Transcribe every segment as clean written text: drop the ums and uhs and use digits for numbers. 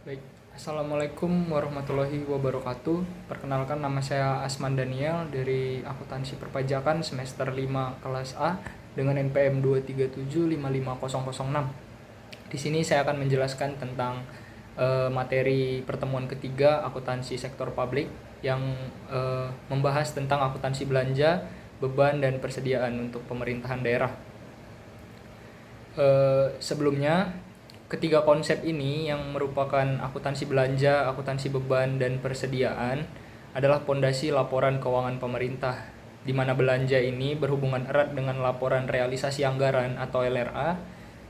Baik, Assalamualaikum warahmatullahi wabarakatuh. Perkenalkan, nama saya Asman Daniel dari Akuntansi Perpajakan semester 5 kelas A dengan NPM 237555006. Di sini saya akan menjelaskan tentang materi pertemuan ketiga akuntansi sektor publik yang membahas tentang akuntansi belanja, beban dan persediaan untuk pemerintahan daerah. Sebelumnya, ketiga konsep ini yang merupakan akuntansi belanja, akuntansi beban, dan persediaan adalah pondasi laporan keuangan pemerintah, di mana belanja ini berhubungan erat dengan laporan realisasi anggaran atau LRA,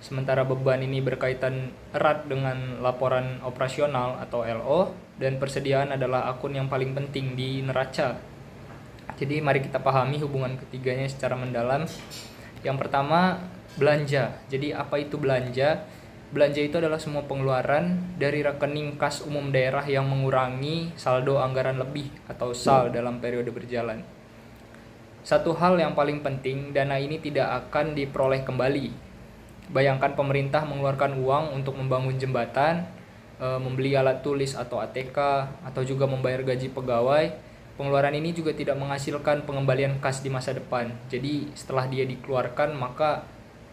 sementara beban ini berkaitan erat dengan laporan operasional atau LO, dan persediaan adalah akun yang paling penting di neraca. Jadi mari kita pahami hubungan ketiganya secara mendalam. Yang pertama, belanja. Jadi apa itu belanja? Belanja itu adalah semua pengeluaran dari rekening kas umum daerah yang mengurangi saldo anggaran lebih atau SAL dalam periode berjalan. Satu hal yang paling penting, dana ini tidak akan diperoleh kembali. Bayangkan pemerintah mengeluarkan uang untuk membangun jembatan, membeli alat tulis atau ATK, atau juga membayar gaji pegawai. Pengeluaran ini juga tidak menghasilkan pengembalian kas di masa depan. Jadi setelah dia dikeluarkan, maka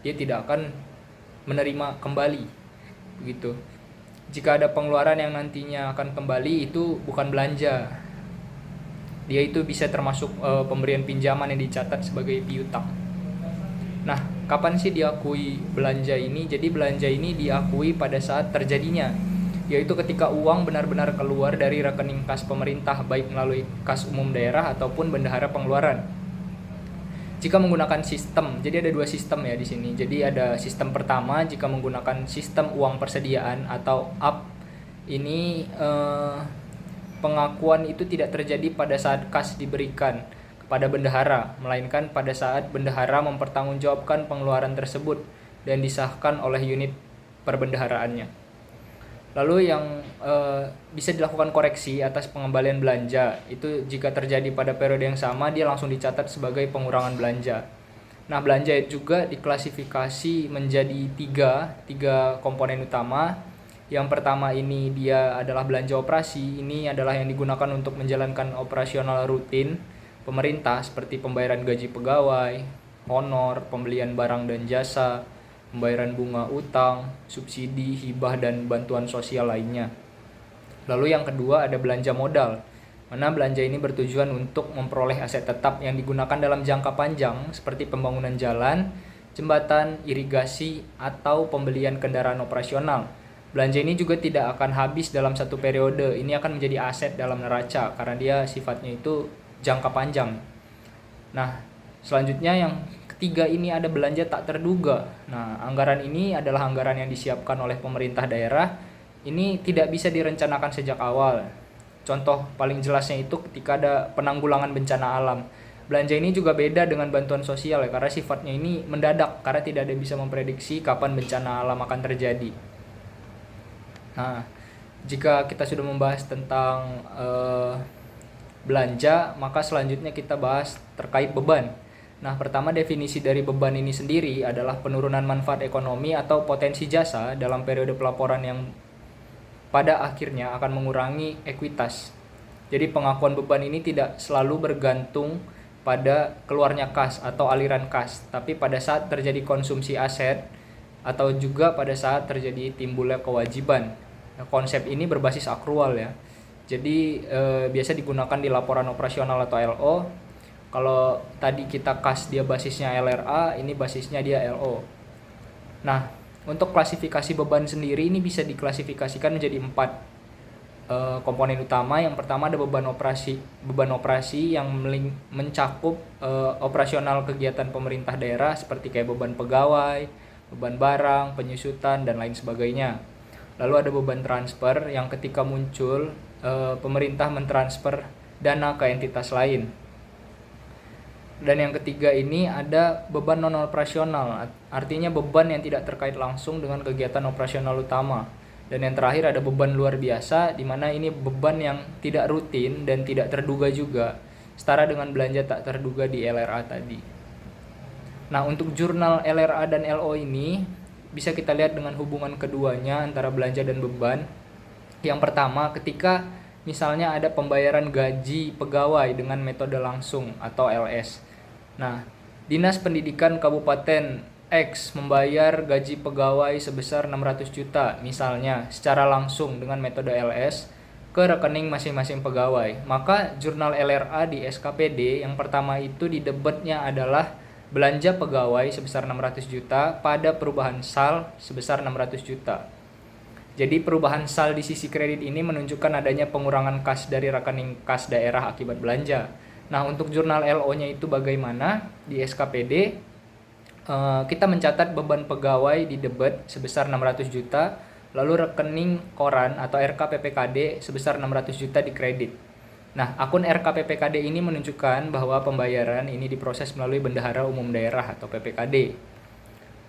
dia tidak akan menerima kembali, begitu. Jika ada pengeluaran yang nantinya akan kembali, itu bukan belanja. Dia itu bisa termasuk pemberian pinjaman yang dicatat sebagai piutang. Nah, kapan sih diakui belanja ini? Jadi belanja ini diakui pada saat terjadinya, yaitu ketika uang benar-benar keluar dari rekening kas pemerintah, baik melalui kas umum daerah ataupun bendahara pengeluaran. Jika menggunakan sistem, jadi ada dua sistem ya di sini. Jadi ada sistem pertama, jika menggunakan sistem uang persediaan atau AP, ini pengakuan itu tidak terjadi pada saat kas diberikan kepada bendahara, melainkan pada saat bendahara mempertanggungjawabkan pengeluaran tersebut dan disahkan oleh unit perbendaharaannya. Lalu yang bisa dilakukan koreksi atas pengembalian belanja itu jika terjadi pada periode yang sama, dia langsung dicatat sebagai pengurangan belanja. Nah, belanja juga diklasifikasi menjadi tiga komponen utama. Yang pertama ini dia adalah belanja operasi. Ini adalah yang digunakan untuk menjalankan operasional rutin pemerintah seperti pembayaran gaji pegawai, honor, pembelian barang dan jasa, pembayaran bunga utang, subsidi, hibah, dan bantuan sosial lainnya. Lalu yang kedua ada belanja modal, mana belanja ini bertujuan untuk memperoleh aset tetap yang digunakan dalam jangka panjang seperti pembangunan jalan, jembatan, irigasi, atau pembelian kendaraan operasional. Belanja ini juga tidak akan habis dalam satu periode, ini akan menjadi aset dalam neraca karena dia sifatnya itu jangka panjang. Nah, selanjutnya yang ketiga ini ada belanja tak terduga. Nah, anggaran ini adalah anggaran yang disiapkan oleh pemerintah daerah. Ini tidak bisa direncanakan sejak awal. Contoh paling jelasnya itu ketika ada penanggulangan bencana alam. Belanja ini juga beda dengan bantuan sosial ya, karena sifatnya ini mendadak, karena tidak ada bisa memprediksi kapan bencana alam akan terjadi. Nah, jika kita sudah membahas tentang belanja, maka selanjutnya kita bahas terkait beban. Nah, pertama definisi dari beban ini sendiri adalah penurunan manfaat ekonomi atau potensi jasa dalam periode pelaporan yang pada akhirnya akan mengurangi ekuitas. Jadi pengakuan beban ini tidak selalu bergantung pada keluarnya kas atau aliran kas, tapi pada saat terjadi konsumsi aset atau juga pada saat terjadi timbulnya kewajiban. Nah, konsep ini berbasis akrual ya. Jadi biasa digunakan di laporan operasional atau LO. Kalau tadi kita kas dia basisnya LRA, ini basisnya dia LO. Nah, untuk klasifikasi beban sendiri ini bisa diklasifikasikan menjadi 4 komponen utama. Yang pertama ada beban operasi yang mencakup operasional kegiatan pemerintah daerah seperti kayak beban pegawai, beban barang, penyusutan, dan lain sebagainya. Lalu ada beban transfer yang ketika muncul pemerintah mentransfer dana ke entitas lain. Dan yang ketiga ini ada beban non operasional, artinya beban yang tidak terkait langsung dengan kegiatan operasional utama. Dan yang terakhir ada beban luar biasa, di mana ini beban yang tidak rutin dan tidak terduga juga, setara dengan belanja tak terduga di LRA tadi. Nah, untuk jurnal LRA dan LO ini bisa kita lihat dengan hubungan keduanya antara belanja dan beban. Yang pertama, ketika misalnya ada pembayaran gaji pegawai dengan metode langsung atau LS. Nah, Dinas Pendidikan Kabupaten X membayar gaji pegawai sebesar 600 juta misalnya secara langsung dengan metode LS ke rekening masing-masing pegawai. Maka jurnal LRA di SKPD yang pertama itu di debetnya adalah belanja pegawai sebesar 600 juta pada perubahan SAL sebesar 600 juta. Jadi perubahan SAL di sisi kredit ini menunjukkan adanya pengurangan kas dari rekening kas daerah akibat belanja. Nah, untuk jurnal LO-nya itu bagaimana? Di SKPD kita mencatat beban pegawai di debit sebesar 600 juta, lalu rekening koran atau RKPPKD sebesar 600 juta di kredit. Nah, akun RKPPKD ini menunjukkan bahwa pembayaran ini diproses melalui Bendahara Umum Daerah atau PPKD.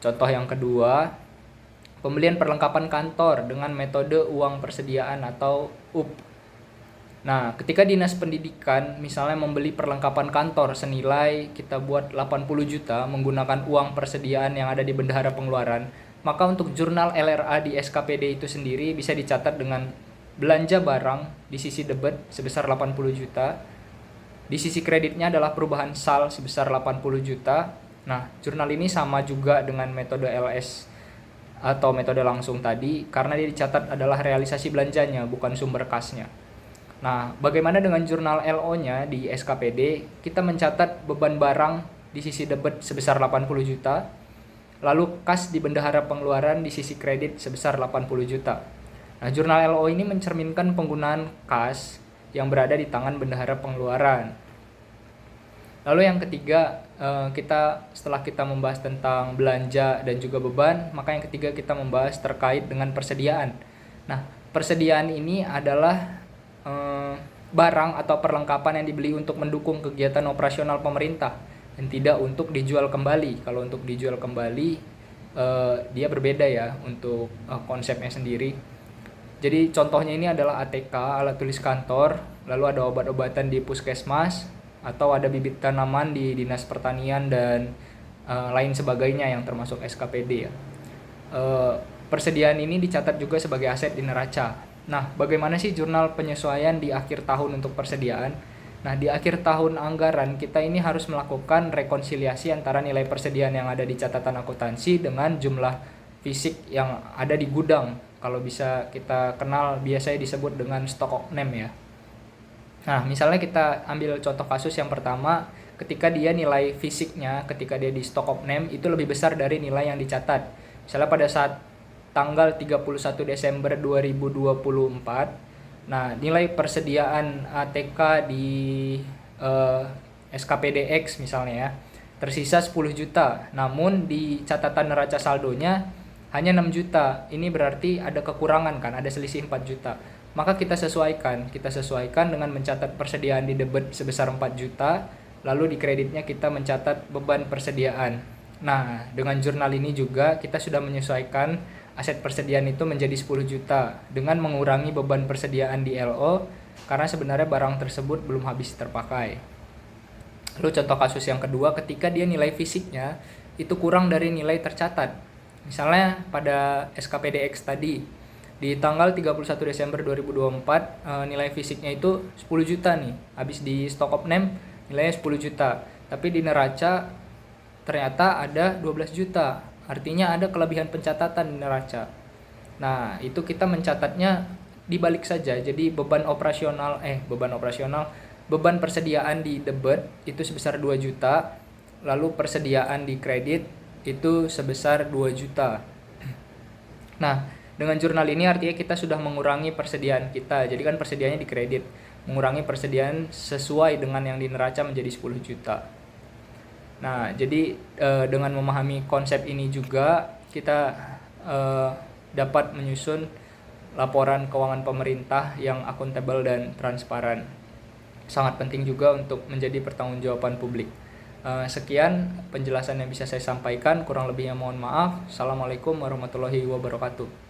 Contoh yang kedua, pembelian perlengkapan kantor dengan metode uang persediaan atau UP. Nah, ketika Dinas Pendidikan misalnya membeli perlengkapan kantor senilai kita buat 80 juta menggunakan uang persediaan yang ada di Bendahara Pengeluaran, maka untuk jurnal LRA di SKPD itu sendiri bisa dicatat dengan belanja barang di sisi debit sebesar 80 juta, di sisi kreditnya adalah perubahan SAL sebesar 80 juta. Nah, jurnal ini sama juga dengan metode LS atau metode langsung tadi karena dia dicatat adalah realisasi belanjanya bukan sumber kasnya. Nah, bagaimana dengan jurnal LO-nya di SKPD? Kita mencatat beban barang di sisi debit sebesar 80 juta, lalu kas di Bendahara Pengeluaran di sisi kredit sebesar 80 juta. Nah, jurnal LO ini mencerminkan penggunaan kas yang berada di tangan Bendahara Pengeluaran. Lalu yang ketiga, setelah kita membahas tentang belanja dan juga beban, maka yang ketiga kita membahas terkait dengan persediaan. Nah, persediaan ini adalah barang atau perlengkapan yang dibeli untuk mendukung kegiatan operasional pemerintah dan tidak untuk dijual kembali. Kalau untuk dijual kembali dia berbeda ya untuk konsepnya sendiri. Jadi contohnya ini adalah ATK, alat tulis kantor, lalu ada obat-obatan di puskesmas, atau ada bibit tanaman di Dinas Pertanian dan lain sebagainya yang termasuk SKPD ya. Persediaan ini dicatat juga sebagai aset di neraca. Nah, bagaimana sih jurnal penyesuaian di akhir tahun untuk persediaan? Nah, di akhir tahun anggaran kita ini harus melakukan rekonsiliasi antara nilai persediaan yang ada di catatan akuntansi dengan jumlah fisik yang ada di gudang. Kalau bisa kita kenal biasanya disebut dengan stock of name ya. Nah, misalnya kita ambil contoh kasus yang pertama, ketika dia nilai fisiknya ketika dia di stock of name itu lebih besar dari nilai yang dicatat. Misalnya pada saat tanggal 31 Desember 2024, nah nilai persediaan ATK di SKPDX misalnya ya, tersisa 10 juta, namun di catatan neraca saldonya hanya 6 juta. Ini berarti ada kekurangan kan, ada selisih 4 juta. Maka kita sesuaikan dengan mencatat persediaan di debit sebesar 4 juta, lalu di kreditnya kita mencatat beban persediaan. Nah, dengan jurnal ini juga kita sudah menyesuaikan aset persediaan itu menjadi 10 juta dengan mengurangi beban persediaan di LO karena sebenarnya barang tersebut belum habis terpakai. Lalu contoh kasus yang kedua, ketika dia nilai fisiknya itu kurang dari nilai tercatat. Misalnya pada SKPDX tadi di tanggal 31 Desember 2024 nilai fisiknya itu 10 juta nih, habis di stock of name nilainya 10 juta, tapi di neraca ternyata ada 12 juta. Artinya ada kelebihan pencatatan di neraca. Nah, itu kita mencatatnya dibalik saja. Jadi beban persediaan di debit itu sebesar 2 juta, lalu persediaan di kredit itu sebesar 2 juta. Nah, dengan jurnal ini artinya kita sudah mengurangi persediaan kita. Jadi kan persediaannya di kredit, mengurangi persediaan sesuai dengan yang di neraca menjadi 10 juta. Nah, jadi dengan memahami konsep ini juga kita dapat menyusun laporan keuangan pemerintah yang akuntabel dan transparan. Sangat penting juga untuk menjadi pertanggungjawaban publik. Sekian penjelasan yang bisa saya sampaikan, kurang lebihnya mohon maaf. Assalamualaikum warahmatullahi wabarakatuh.